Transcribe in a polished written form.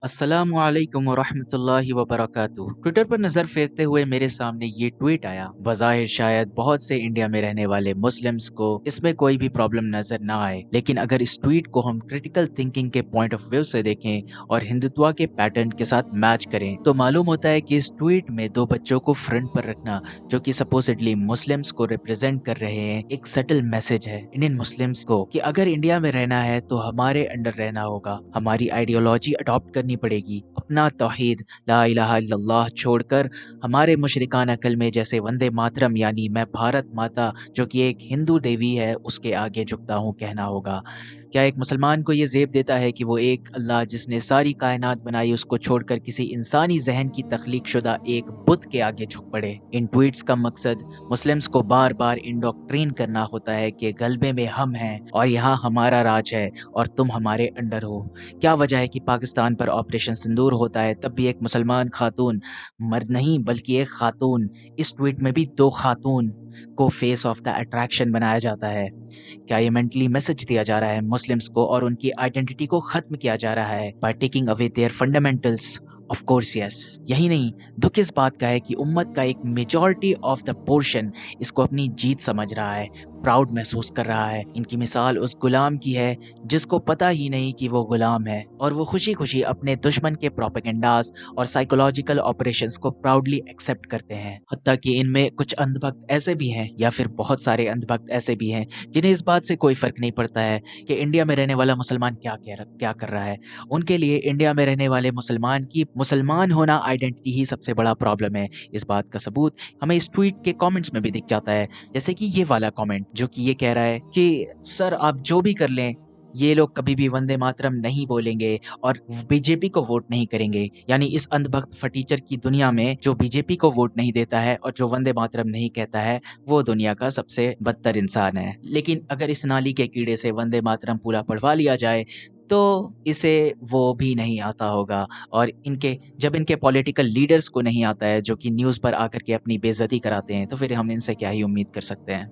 अस्सलामुअलैकुम वरहमतुल्लाहि वबरकातुह। ट्विटर पर नज़र फेरते हुए मेरे सामने ये ट्वीट आया। बज़ाहिर शायद बहुत से इंडिया में रहने वाले मुस्लिम्स को इसमें कोई भी प्रॉब्लम नजर ना आए, लेकिन अगर इस ट्वीट को हम क्रिटिकल थिंकिंग के पॉइंट ऑफ व्यू से देखें और हिंदुत्व के पैटर्न के साथ मैच करें तो मालूम होता है कि इस ट्वीट में दो बच्चों को फ्रंट पर रखना, जो कि सपोजिटली मुस्लिम्स को रिप्रेजेंट कर रहे हैं, एक सटल मैसेज है इंडियन मुस्लिम्स को कि अगर इंडिया में रहना है तो हमारे अंडर रहना होगा, हमारी आइडियोलॉजी अडॉप्ट करनी पड़ेगी, अपना तौहीद ला इलाहा इल्लल्लाह छोड़कर हमारे मुशरिकाना कलमे जैसे वंदे मातरम यानी मैं भारत माता जो कि एक हिंदू देवी है उसके आगे झुकता हूँ कहना होगा। क्या एक मुसलमान को ये ज़ेब देता है कि वो एक अल्लाह जिसने सारी कायनात बनाई उसको छोड़कर किसी इंसानी जहन की तख्लीक शुदा एक बुत के आगे झुक पड़े? इन ट्वीट्स का मकसद मुस्लिम्स को बार बार इंडोक्ट्रीन करना होता है कि गलबे में हम हैं और यहाँ हमारा राज है और तुम हमारे अंडर हो। क्या वजह है कि पाकिस्तान पर ऑपरेशन सिंदूर होता है तब भी एक मुसलमान खातून, मर्द नहीं बल्कि एक खातून, इस ट्वीट में भी दो खातून को फेस ऑफ द अट्रैक्शन बनाया जाता है? क्या ये मेंटली मैसेज दिया जा रहा है मुस्लिम्स को और उनकी आइडेंटिटी को खत्म किया जा रहा है by taking away their fundamentals? Of course yes. यही नहीं, दुख इस बात का है कि उम्मत का एक मेजॉरिटी ऑफ द पोर्शन इसको अपनी जीत समझ रहा है, प्राउड महसूस कर रहा है। इनकी मिसाल उस गुलाम की है जिसको पता ही नहीं कि वो गुलाम है और वो खुशी खुशी अपने दुश्मन के प्रोपेगेंडास और साइकोलॉजिकल ऑपरेशंस को प्राउडली एक्सेप्ट करते हैं। हत्ता कि इनमें कुछ अंधभक्त ऐसे भी हैं या फिर बहुत सारे अंधभक्त ऐसे भी हैं जिन्हें इस बात से कोई फर्क नहीं पड़ता है कि इंडिया में रहने वाला मुसलमान क्या कर रहा है। उनके लिए इंडिया में रहने वाले मुसलमान की मुसलमान होना आइडेंटिटी ही सबसे बड़ा प्रॉब्लम है। इस बात का सबूत हमें इस ट्वीट के कमेंट्स में भी दिख जाता है, जैसे कि ये वाला कमेंट जो कि ये कह रहा है कि सर आप जो भी कर लें, ये लोग कभी भी वंदे मातरम नहीं बोलेंगे और बीजेपी को वोट नहीं करेंगे। यानी इस अंधभक्त फटीचर की दुनिया में जो बीजेपी को वोट नहीं देता है और जो वंदे मातरम नहीं कहता है वो दुनिया का सबसे बदतर इंसान है। लेकिन अगर इस नाली के कीड़े से वंदे मातरम पूरा पढ़वा लिया जाए तो इसे वो भी नहीं आता होगा। और इनके जब इनके पॉलिटिकल लीडर्स को नहीं आता है जो कि न्यूज़ पर आकर के अपनी बेइज्जती कराते हैं, तो फिर हम इनसे क्या ही उम्मीद कर सकते हैं।